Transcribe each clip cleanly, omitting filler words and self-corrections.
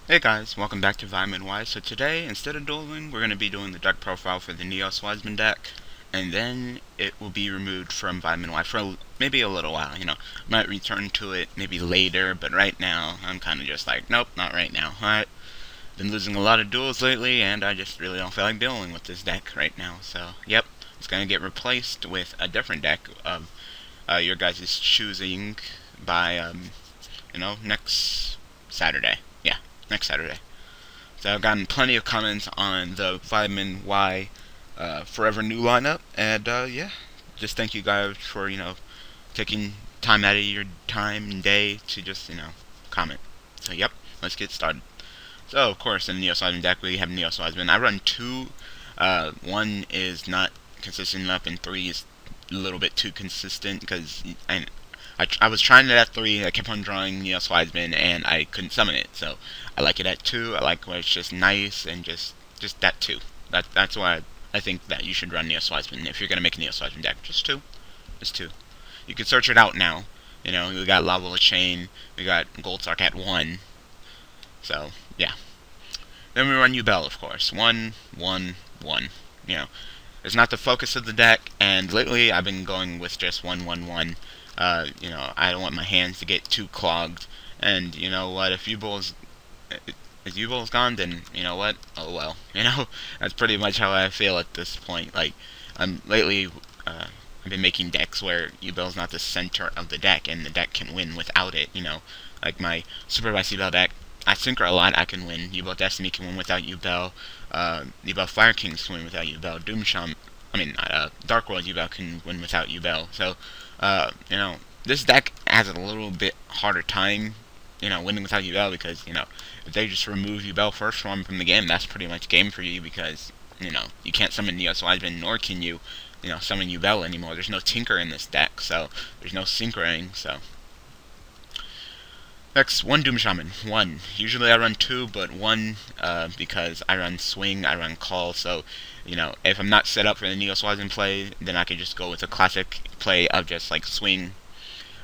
Hey guys, welcome back to Wiseman. So today, instead of dueling, we're going to be doing the deck profile for the Wiseman deck, and then it will be removed from Wiseman for maybe a little while. Might return to it maybe later, but right now, I'm kind of just like, nope, not right now. Alright, been losing a lot of duels lately, and I just really don't feel like dealing with this deck right now. So, yep, it's going to get replaced with a different deck of your guys' choosing by, next Saturday. Yeah, next Saturday. So I've gotten plenty of comments on the Vitamin Y Forever New lineup, and yeah, just thank you guys for taking time out of your time and day to just comment. So yep, let's get started. So of course in the Wiseman deck we have Wiseman. I run two. One is not consistent enough, and three is a little bit too consistent because I was trying it at 3, I kept on drawing Wiseman, and I couldn't summon it, so I like it at 2, I like where it's just nice, and just that 2. That's why I think that you should run Wiseman if you're going to make a Wiseman deck. Just 2. Just 2. You can search it out now. We got Lava Chain, we got Gold Sark at 1, so, yeah. Then we run Yubel, of course. 1, 1, 1. It's not the focus of the deck, and lately I've been going with just 1, 1, 1. I don't want my hands to get too clogged, and you know what, if Yubel's gone, then you know what, oh well, that's pretty much how I feel at this point. Like, lately, I've been making decks where Yubel's not the center of the deck, and the deck can win without it, like my Supervise Yubel deck, I synchro a lot, I can win. Yubel Destiny can win without Yubel, Yubel Fire Kings can win without Yubel, Dark World Yubel can win without Yubel, so this deck has a little bit harder time, winning without Yubel because, if they just remove Yubel first from the game, that's pretty much game for you because, you can't summon Wiseman, nor can you, summon Yubel anymore. There's no Tinker in this deck, so there's no synchroing, so. Next, 1 Doom Shaman. 1. Usually I run 2, but 1, because I run Swing, I run Call, so, if I'm not set up for the Wiseman play, then I can just go with a classic play of just, like, Swing,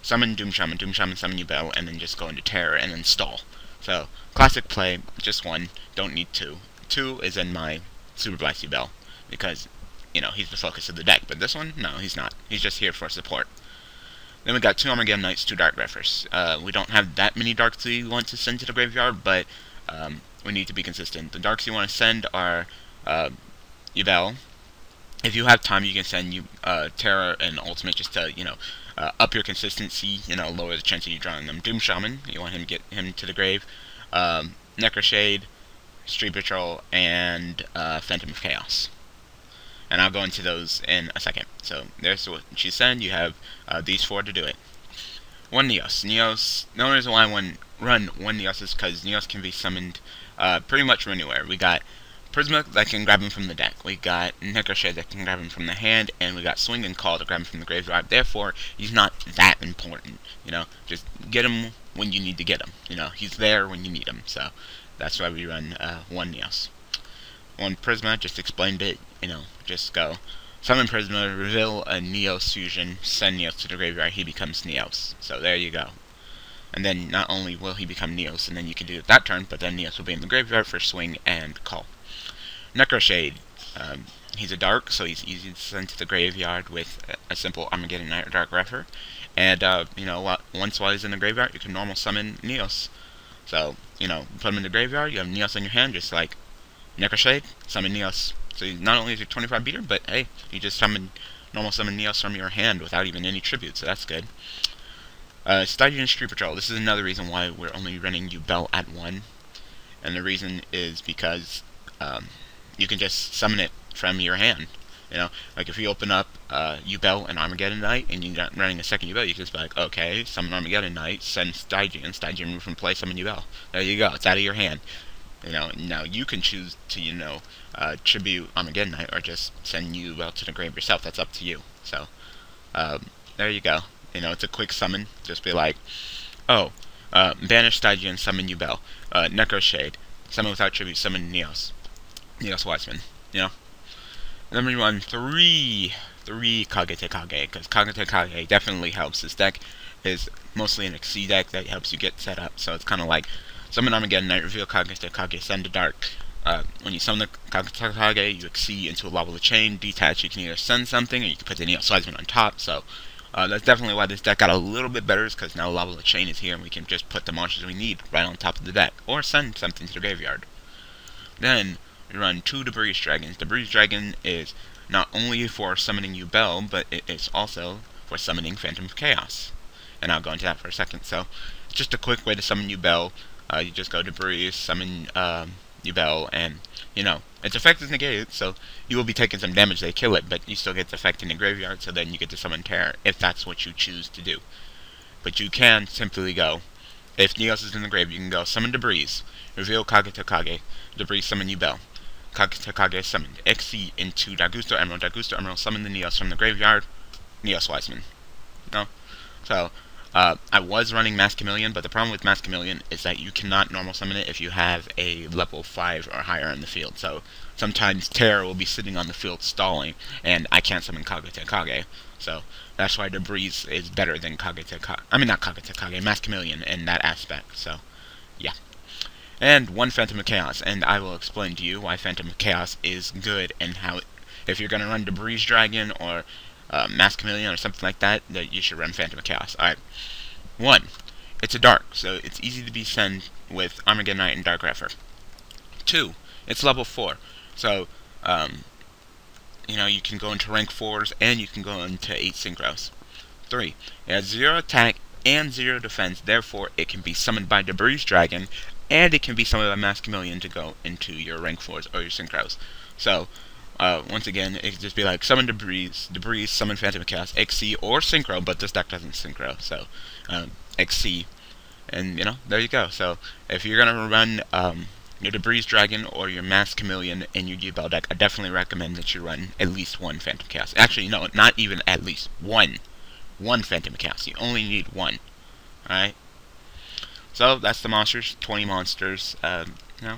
summon Doom Shaman, summon Yubel, and then just go into Terror, and then stall. So, classic play, just 1, don't need 2. 2 is in my Supervise Yubel, because, he's the focus of the deck, but this one, no, he's not. He's just here for support. Then we got 2 Armageddon Knights, 2 Dark Referers. We don't have that many Darks we want to send to the graveyard, but we need to be consistent. The Darks you want to send are Yubel. If you have time, you can send Terror and Ultimate just to, up your consistency, lower the chance of you drawing them. Doom Shaman, you want him to get him to the grave. Necroshade, Street Patrol, and Phantom of Chaos. And I'll go into those in a second. So there's what she said. You have these 4 to do it. 1 Neos. Neos. The only reason why I run 1 Neos is because Neos can be summoned pretty much from anywhere. We got Prisma that can grab him from the deck. We got Necroshade that can grab him from the hand, and we got Swing and Call to grab him from the graveyard. Therefore, he's not that important. Just get him when you need to get him. He's there when you need him. So that's why we run 1 Neos. 1 Prisma, just explained it, just go. Summon Prisma, reveal a Neos fusion, send Neos to the graveyard, he becomes Neos. So there you go. And then not only will he become Neos, and then you can do it that turn, but then Neos will be in the graveyard for Swing and Call. Necroshade, he's a Dark, so he's easy to send to the graveyard with a simple Armageddon Knight or Dark Refer. And, once while he's in the graveyard, you can normal summon Neos. So, put him in the graveyard, you have Neos in your hand, just like Necroshade, summon Neos. So not only is he 25 beater, but hey, you just normal summon Neos from your hand without even any tribute, so that's good. Stygian Street Patrol. This is another reason why we're only running Yubel at 1. And the reason is because you can just summon it from your hand. Like if you open up Yubel and Armageddon Knight and you're not running a second Yubel, you can just be like, okay, summon Armageddon Knight, send Stygian, remove from play, summon Yubel. There you go, it's out of your hand. Now you can choose to, tribute Armageddon Knight or just send Yubel to the grave yourself. That's up to you. So, there you go. It's a quick summon. Just be like, oh, banish Stygian, summon Yubel. Necroshade, summon without tribute, summon Neos. Neos Wiseman, Then we run 3 Kagete Kage, because Kagete Kage definitely helps. This deck is mostly an XC deck that helps you get set up, so it's kind of like Summon Armageddon Knight, reveal Kage to Kage, send to Dark. When you summon the Kage to Kage, you accede into a Lava Chain, detach, you can either send something, or you can put the Neos Wiseman on top, so that's definitely why this deck got a little bit better, is because now Lava Chain is here, and we can just put the monsters we need right on top of the deck, or send something to the graveyard. Then, we run 2 Debris Dragons. Debris Dragon is not only for summoning Yubel, but it is also for summoning Phantom of Chaos. And I'll go into that for a second. So, it's just a quick way to summon Yubel. You just go Debris, summon Yubel, and, you know, its effect is negated, so you will be taking some damage, they kill it, but you still get the effect in the graveyard, so then you get to summon Terror, if that's what you choose to do. But you can simply go, if Neos is in the grave, you can go summon Debris, reveal Kage to Kage, Debris summon Yubel. Kage to Kage summoned. Exceed into Dagusto Emerald, summon the Neos from the graveyard, Neos Wiseman. No? So, I was running Mass Chameleon, but the problem with Mass Chameleon is that you cannot normal summon it if you have a level 5 or higher in the field. So sometimes Terror will be sitting on the field stalling, and I can't summon Kage to Kage. So that's why Debris is better than Kage to Kage. I mean, not Kage to Kage, Mass Chameleon in that aspect. So, yeah. And 1 Phantom of Chaos, and I will explain to you why Phantom of Chaos is good, and how, if you're going to run Debris Dragon or Mass Chameleon or something like that, that you should run Phantom of Chaos. Alright. 1. It's a dark, so it's easy to be sent with Armageddon Knight and Dark Refer. 2. It's level 4, so, you know, you can go into rank 4s, and you can go into 8 synchros. 3. It has 0 attack and 0 defense, therefore it can be summoned by Debris Dragon, and it can be summoned by Mass Chameleon to go into your rank 4s or your synchros. So, once again, it could just be like summon Debris, summon Phantom of Chaos, XC, or Synchro, but this deck doesn't Synchro, so XC, and you know, there you go. So if you're gonna run your Debris Dragon or your Mass Chameleon in your Yubel deck, I definitely recommend that you run at least 1 Phantom of Chaos. Actually, no, not even at least one Phantom of Chaos. You only need 1. Alright? So that's the monsters, 20 monsters. You know,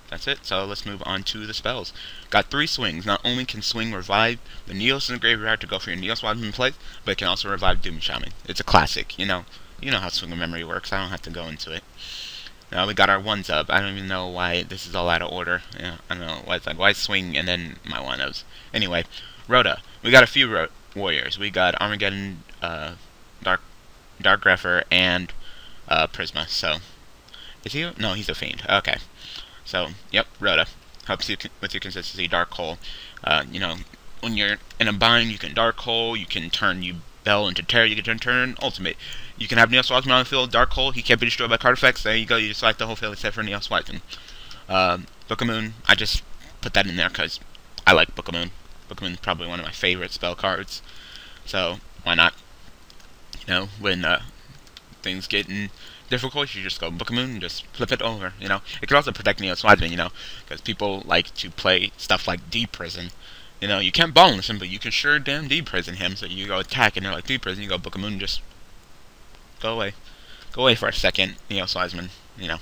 that's it. So let's move on to the spells. Got 3 swings. Not only can swing revive the Neos in the graveyard to go for your Neos Wiseman play, but it can also revive Doom Shaman. It's a classic, you know. You know how swing of memory works. I don't have to go into it. Now we got our 1s up. I don't even know why this is all out of order. Yeah, I don't know why it's like, why swing and then my 1-ofs. Anyway, Rhoda. We got a few warriors. We got Armageddon, Dark Refer, and Prisma. So, is he? No, he's a Fiend. Okay. So, yep, Rhoda. Helps you with your consistency. Dark Hole. You know, when you're in a bind, you can Dark Hole, you can turn Yubel into Terror, you can turn Ultimate. You can have Neos Wiseman on the field, Dark Hole, he can't be destroyed by card effects. There you go, you select the whole field except for Neos Wiseman. Book of Moon, I just put that in there because I like Book of Moon. Book of Moon is probably one of my favorite spell cards. So, why not? You know, when things get difficult, you just go Book of Moon and just flip it over, you know. It can also protect Neos Wiseman, you know, because people like to play stuff like D-Prison. You know, you can't boneless him, but you can sure damn D-Prison him, so you go attack and they're like D-Prison, you go Book of Moon and just go away. Go away for a second, Neos Wiseman, you know.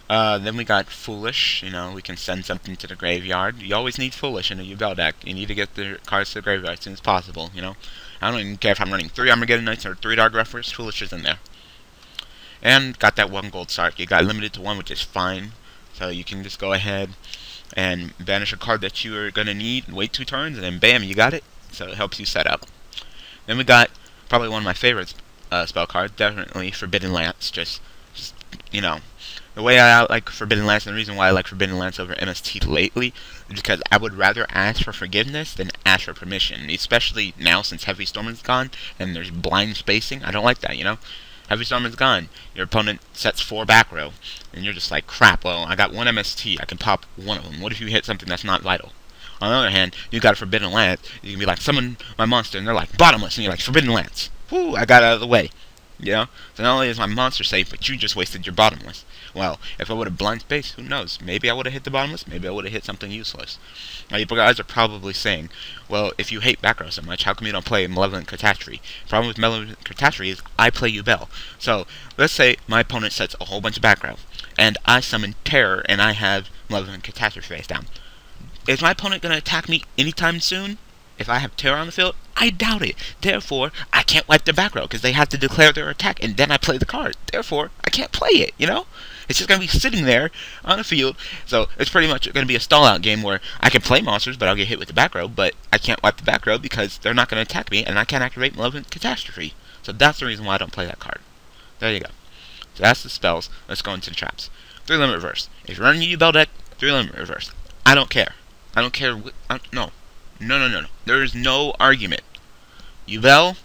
Then we got Foolish, you know, we can send something to the graveyard. You always need Foolish in a Yubel deck. You need to get the cards to the graveyard as soon as possible, you know. I don't even care if I'm running 3 Armageddon Knights or 3 Dark Refers, Foolish is in there. And got that 1 gold Sark. You got limited to 1, which is fine. So you can just go ahead and banish a card that you are going to need, wait 2 turns, and then bam, you got it. So it helps you set up. Then we got probably one of my favorite spell cards, definitely Forbidden Lance. Just, you know, the way I like Forbidden Lance, and the reason why I like Forbidden Lance over MST lately, is because I would rather ask for forgiveness than ask for permission. Especially now since Heavy Storm is gone, and there's blind spacing. I don't like that, you know. Heavy Storm is gone. Your opponent sets 4 back row, and you're just like, crap, well, I got 1 MST, I can pop 1 of them. What if you hit something that's not vital? On the other hand, you got a Forbidden Lance, you can be like, summon my monster, and they're like, bottomless, and you're like, Forbidden Lance. Whoo, I got out of the way. You know? So not only is my monster safe, but you just wasted your bottomless. Well, if I would have blind spaced, who knows? Maybe I would have hit the bottomless, maybe I would have hit something useless. Now, you guys are probably saying, well, if you hate back row so much, how come you don't play Malevolent Catastrophe? The problem with Malevolent Catastrophe is I play Yubel. So, let's say my opponent sets a whole bunch of back row, and I summon Terror, and I have Malevolent Catastrophe face down. Is my opponent going to attack me anytime soon? If I have terror on the field, I doubt it. Therefore, I can't wipe their back row because they have to declare their attack and then I play the card. Therefore, I can't play it, you know? It's just going to be sitting there on the field. So it's pretty much going to be a stall-out game where I can play monsters, but I'll get hit with the back row, but I can't wipe the back row because they're not going to attack me and I can't activate Malevolent Catastrophe. So that's the reason why I don't play that card. There you go. So that's the spells. Let's go into the traps. 3-limit reverse. If you're running a Yubel deck, 3-limit reverse. I don't care. I don't care. No. No. There is no argument. Yubel,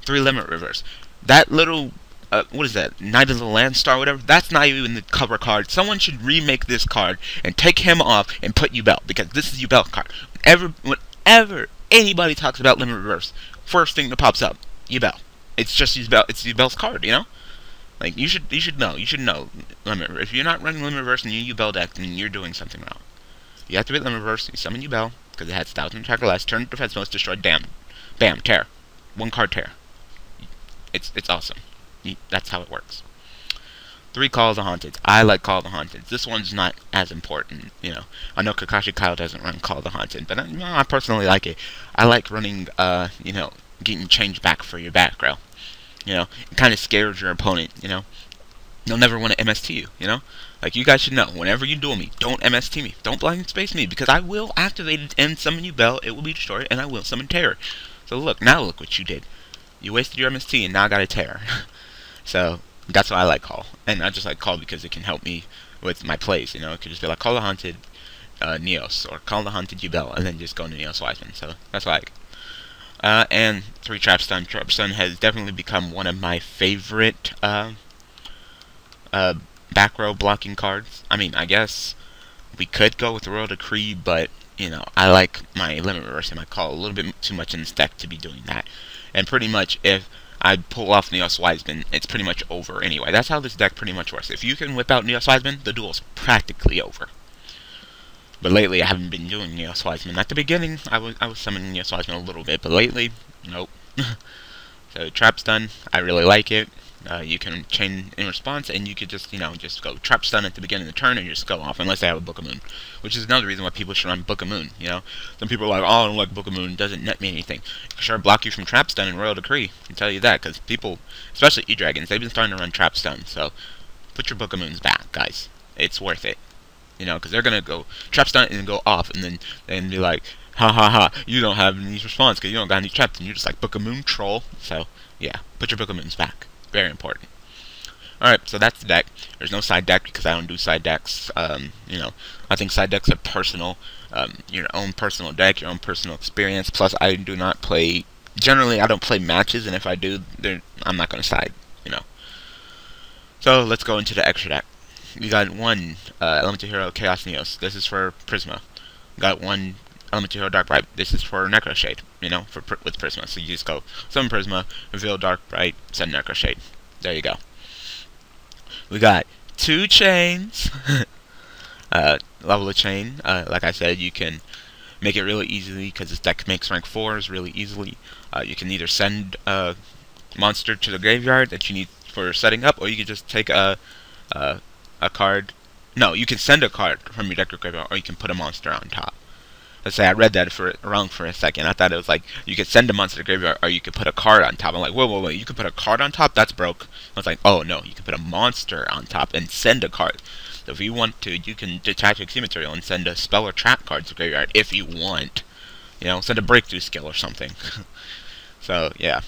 3-limit reverse. That little, what is that? Knight of the Landstar, whatever? That's not even the cover card. Someone should remake this card and take him off and put Yubel, because this is Yubel card. Whenever anybody talks about limit reverse, first thing that pops up, Yubel. It's just Yubel. It's Yubel's card, you know? Like, you should know. You should know limit. If you're not running limit reverse in your Yubel deck, then you're doing something wrong. You activate limit reverse, you summon Yubel, because it has 1,000 attack or less, turn defense most, destroy, bam, tear. One card tear. It's awesome. That's how it works. 3 Call of the Haunted. I like Call of the Haunted. This one's not as important, you know. I know Kakashi Kyle doesn't run Call of the Haunted, but I personally like it. I like running, you know, getting change back for your back row. You know, it kind of scares your opponent, you know. They'll never want to MST you, you know. Like, you guys should know, whenever you duel me, don't MST me. Don't blind space me, because I will activate it and summon Yubel, it will be destroyed, and I will summon Terror. So look what you did. You wasted your MST, and now I got a Terror. So, that's why I like Call. And I just like Call because it can help me with my plays, you know. It could just be like, Call the Haunted Neos, or Call the Haunted Yubel, and then just go into Neos Wiseman. So, that's why I like. And 3 Trap Stun. Trap Stun has definitely become one of my favorite, back row blocking cards. I mean, I guess we could go with the Royal Decree, but, you know, I like my limit reverse and my Call a little bit too much in this deck to be doing that. And pretty much, if I pull off Neos Wiseman, it's pretty much over anyway. That's how this deck pretty much works. If you can whip out Neos Wiseman, the duel's practically over. But lately, I haven't been doing Neos Wiseman. At the beginning, I was summoning Neos Wiseman a little bit, but lately, nope. So, Trap Stun, I really like it. You can chain in response, and you could just, you know, just go Trap Stun at the beginning of the turn and just go off, unless they have a Book of Moon. Which is another reason why people should run Book of Moon, you know? Some people are like, oh, I don't like Book of Moon, it doesn't net me anything. It can sure block you from Trap Stun and Royal Decree, I can tell you that, because people, especially E-Dragons, they've been starting to run Trap Stun, so put your Book of Moons back, guys. It's worth it. You know, because they're going to go Trap Stun and then go off, and then be like, ha ha ha, you don't have any response because you don't got any traps, and you're just like, Book of Moon troll. So, yeah, put your Book of Moons back. Very important. Alright, so that's the deck. There's no side deck because I don't do side decks. You know, I think side decks are personal. Your own personal deck, your own personal experience. Plus, I do not play, generally, I don't play matches, and if I do, I'm not going to side, you know. So, let's go into the extra deck. We got 1 Elemental Hero Chaos Neos. This is for Prisma. We got 1 Elemental Hero Dark Bright. This is for Necroshade, you know, with Prisma. So you just go summon Prisma, reveal Dark Bright, send Necroshade. There you go. We got 2 chains. Level of chain. Like I said, you can make it really easily because this deck makes rank 4s really easily. You can either send a monster to the graveyard that you need for setting up, or you can just take a card. No, you can send a card from your deck or graveyard, or you can put a monster on top. Let's say I read that wrong for a second. I thought it was like you could send a monster to the graveyard, or you could put a card on top. I'm like, whoa, you could put a card on top? That's broke. I was like, oh no, you can put a monster on top and send a card. So if you want to, you can detach your key material and send a spell or trap card to the graveyard if you want. You know, send a breakthrough skill or something. So yeah.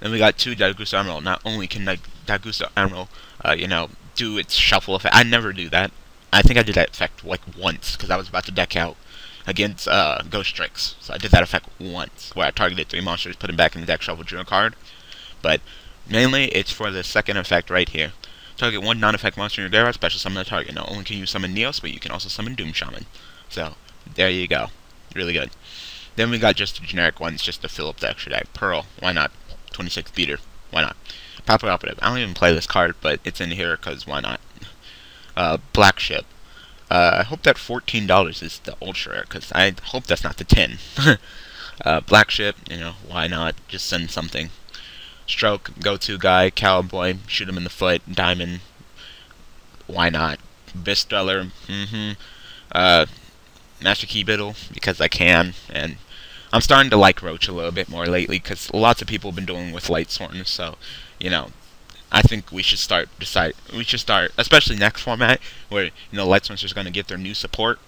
Then we got 2 Daigusa Emerald. Not only can Daigusa Emerald, you know, do its shuffle effect. I never do that. I think I did that effect like once because I was about to deck out against Ghost Strix. So I did that effect once where I targeted 3 monsters, put them back in the deck, shuffle, drew a card. But mainly it's for the second effect right here. Target 1 non-effect monster in your graveyard, special summon the target. Not only can you summon Neos, but you can also summon Doom Shaman. So there you go. Really good. Then we got just the generic ones just to fill up the extra deck. Pearl, why not? 26 beater, why not? Papa Operative, I don't even play this card, but it's in here because why not? Black Ship. I hope that $14 is the ultra rare, because I hope that's not the 10. Black Ship, you know, why not? Just send something. Stroke, go-to guy, cowboy, shoot him in the foot, diamond, why not? Bistweller, Master Key Biddle, because I can, and I'm starting to like Roach a little bit more lately because lots of people have been doing with Lightsworn. So, you know, I think we should start especially next format where Lightsworns are going to get their new support.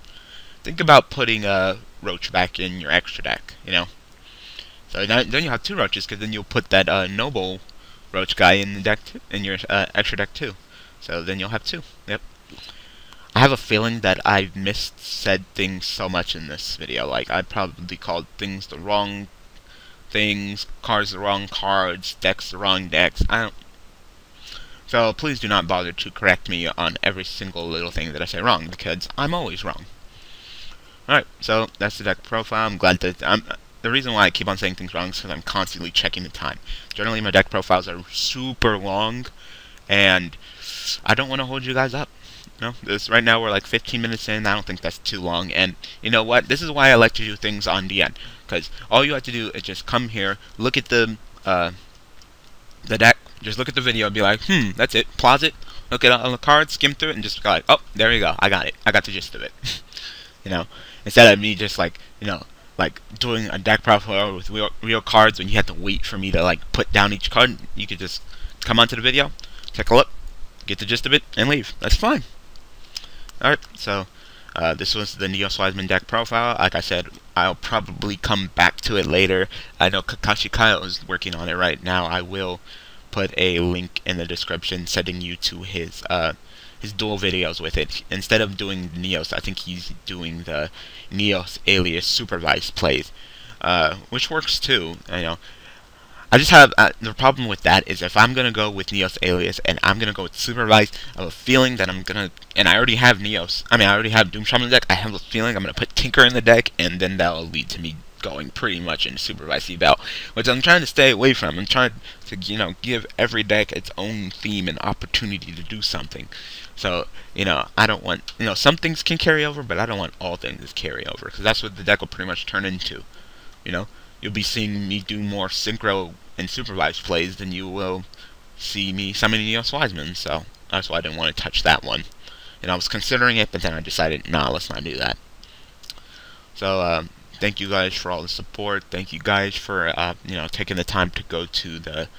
Think about putting Roach back in your extra deck. So then you have 2 Roaches, because then you'll put that Noble Roach guy in the deck in your extra deck too. So then you'll have 2. Yep. I have a feeling that I've said things so much in this video. Like, I probably called things the wrong things, cards the wrong cards, decks the wrong decks. So please do not bother to correct me on every single little thing that I say wrong, because I'm always wrong. Alright, so that's the deck profile. I'm glad that the reason why I keep on saying things wrong is because I'm constantly checking the time. Generally, my deck profiles are super long, and I don't want to hold you guys up. Right now we're like 15 minutes in. I don't think that's too long. And you know what? This is why I like to do things on the end, because all you have to do is just come here, look at the deck, just look at the video, and be like, that's it. Pause it, look at all the cards, skim through it, and just go like, oh, there you go. I got it. I got the gist of it. Instead of me just like doing a deck profile with real cards when you have to wait for me to like put down each card. You could just come onto the video, take a look, get the gist of it, and leave. That's fine. Alright, so this was the Wiseman deck profile. Like I said, I'll probably come back to it later. I know Kakashi Kyle is working on it right now. I will put a link in the description sending you to his duel videos with it. Instead of doing Neos, I think he's doing the Neos alias Supervise plays, which works too. I just have the problem with that is if I'm gonna go with Neos alias and I'm gonna go with Supervise, I have a feeling that and I already have Neos. I already have Doom Shaman in the deck. I have a feeling I'm gonna put Tinker in the deck, and then that'll lead to me going pretty much into Supervise Eval, which I'm trying to stay away from. I'm trying to give every deck its own theme and opportunity to do something. So I don't want some things can carry over, but I don't want all things to carry over, because that's what the deck will pretty much turn into. You'll be seeing me do more Synchro and Supervised plays than you will see me summoning Neos Wiseman, so that's why I didn't want to touch that one. I was considering it, but then I decided, nah, let's not do that. So, thank you guys for all the support. Thank you guys for, taking the time to go to the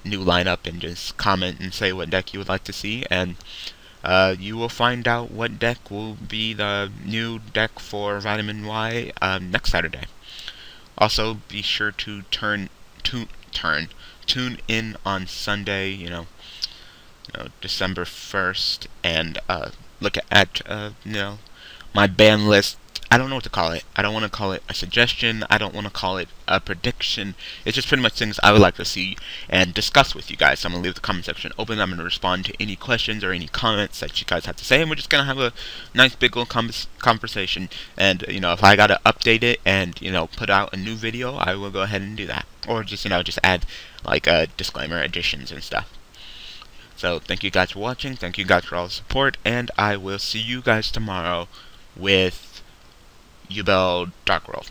new lineup and just comment and say what deck you would like to see, and you will find out what deck will be the new deck for Vitamin Y next Saturday. Also, be sure to tune in on Sunday, December 1st, and look at my ban list. I don't know what to call it. I don't want to call it a suggestion. I don't want to call it a prediction. It's just pretty much things I would like to see and discuss with you guys. So I'm going to leave the comment section open. I'm going to respond to any questions or any comments that you guys have to say, and we're just going to have a nice big old conversation. And, if I got to update it and, put out a new video, I will go ahead and do that. Or just, just add, like, disclaimer additions and stuff. So, thank you guys for watching. Thank you guys for all the support, and I will see you guys tomorrow with Yubel Dark World.